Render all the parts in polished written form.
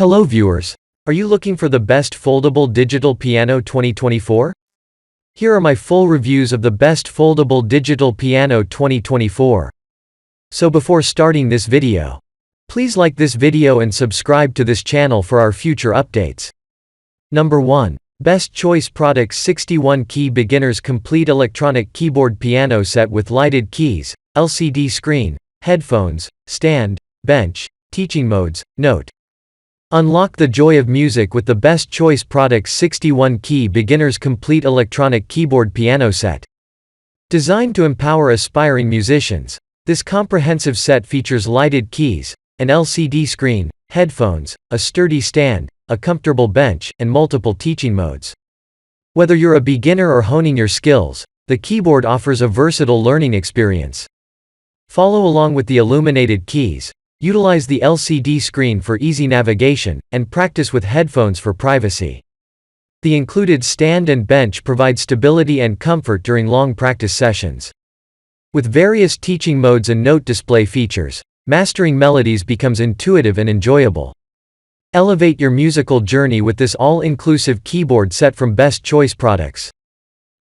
Hello viewers. Are you looking for the best foldable digital piano 2024? Here are my full reviews of the best foldable digital piano 2024. So before starting this video, please like this video and subscribe to this channel for our future updates. Number 1. Best Choice Products 61 Key Beginners Complete Electronic Keyboard Piano Set with Lighted Keys, LCD Screen, Headphones, Stand, Bench, Teaching Modes. Note: unlock the joy of music with the Best Choice Products 61 Key Beginners Complete Electronic Keyboard Piano Set. Designed to empower aspiring musicians, this comprehensive set features lighted keys, an LCD screen, headphones, a sturdy stand, a comfortable bench, and multiple teaching modes. Whether you're a beginner or honing your skills, the keyboard offers a versatile learning experience. Follow along with the illuminated keys, utilize the LCD screen for easy navigation, and practice with headphones for privacy. The included stand and bench provide stability and comfort during long practice sessions. With various teaching modes and note display features, mastering melodies becomes intuitive and enjoyable. Elevate your musical journey with this all-inclusive keyboard set from Best Choice Products.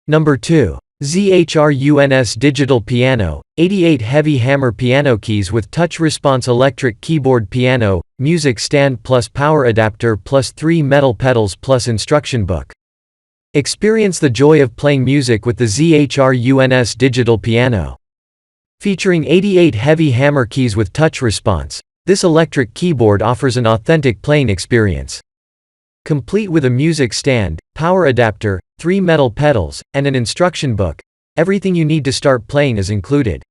Number 2. ZHRUNS Digital Piano, 88 Heavy Hammer Piano Keys with Touch Response Electric Keyboard Piano, Music Stand plus Power Adapter plus 3 metal pedals plus Instruction Book. Experience the joy of playing music with the ZHRUNS Digital Piano. Featuring 88 heavy hammer keys with touch response, this electric keyboard offers an authentic playing experience. Complete with a music stand, power adapter, 3 metal pedals, and an instruction book, everything you need to start playing is included.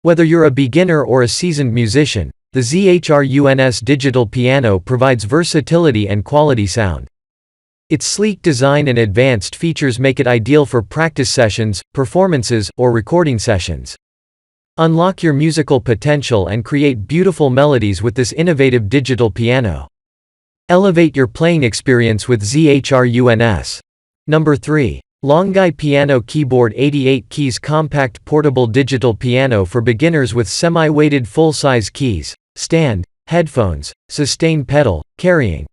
Whether you're a beginner or a seasoned musician, the ZHRUNS Digital Piano provides versatility and quality sound. Its sleek design and advanced features make it ideal for practice sessions, performances, or recording sessions. Unlock your musical potential and create beautiful melodies with this innovative digital piano. Elevate your playing experience with ZHRUNS. Number 3. Longeye Piano Keyboard 88 Keys Compact Portable Digital Piano for Beginners with Semi-Weighted Full-Size Keys, Stand, Headphones, Sustain Pedal, Carrying.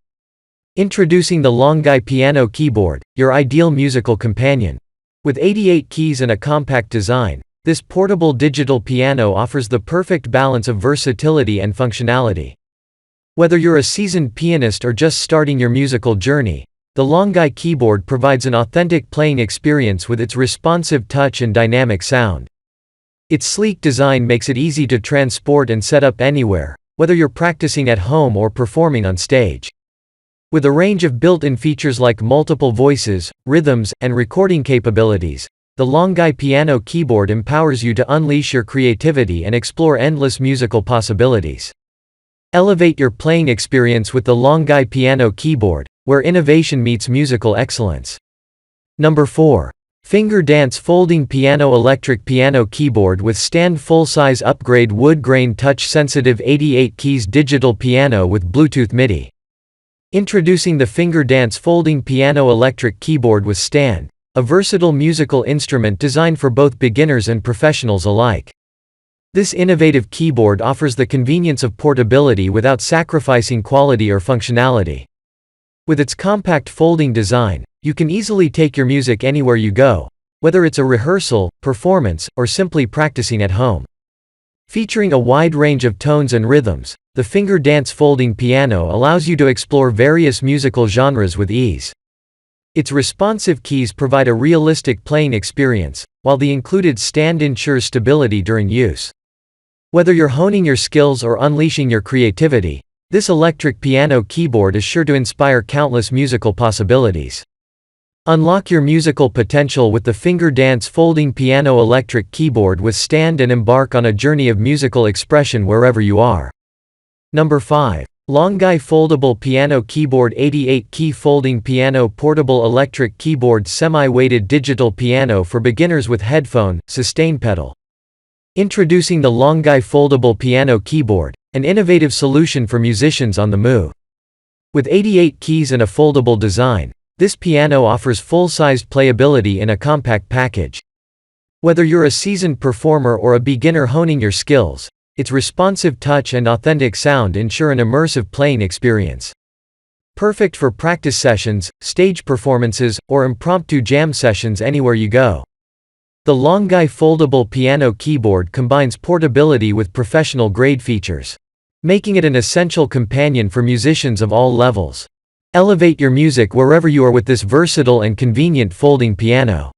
Introducing the Longeye Piano Keyboard, your ideal musical companion. With 88 keys and a compact design, this portable digital piano offers the perfect balance of versatility and functionality. Whether you're a seasoned pianist or just starting your musical journey, the Longeye keyboard provides an authentic playing experience with its responsive touch and dynamic sound. Its sleek design makes it easy to transport and set up anywhere, whether you're practicing at home or performing on stage. With a range of built-in features like multiple voices, rhythms, and recording capabilities, the Longeye piano keyboard empowers you to unleash your creativity and explore endless musical possibilities. Elevate your playing experience with the Longeye piano keyboard, where innovation meets musical excellence. Number 4. Finger Dance Folding Piano Electric Piano Keyboard with Stand Full-Size Upgrade Wood Grain Touch-Sensitive 88 Keys Digital Piano with Bluetooth MIDI. Introducing the Finger Dance Folding Piano Electric Keyboard with Stand, a versatile musical instrument designed for both beginners and professionals alike. This innovative keyboard offers the convenience of portability without sacrificing quality or functionality. With its compact folding design, you can easily take your music anywhere you go, whether it's a rehearsal, performance, or simply practicing at home. Featuring a wide range of tones and rhythms, the Finger Dance Folding Piano allows you to explore various musical genres with ease. Its responsive keys provide a realistic playing experience, while the included stand ensures stability during use. Whether you're honing your skills or unleashing your creativity, this electric piano keyboard is sure to inspire countless musical possibilities. Unlock your musical potential with the Finger Dance Folding Piano Electric Keyboard with Stand and embark on a journey of musical expression wherever you are. Number 5. Longeye Foldable Piano Keyboard 88 Key Folding Piano Portable Electric Keyboard Semi-Weighted Digital Piano for Beginners with Headphone, Sustain Pedal. Introducing the Longeye Foldable Piano Keyboard, an innovative solution for musicians on the move. With 88 keys and a foldable design, this piano offers full-sized playability in a compact package. Whether you're a seasoned performer or a beginner honing your skills, its responsive touch and authentic sound ensure an immersive playing experience. Perfect for practice sessions, stage performances, or impromptu jam sessions anywhere you go. The Longeye foldable piano keyboard combines portability with professional-grade features, making it an essential companion for musicians of all levels. Elevate your music wherever you are with this versatile and convenient folding piano.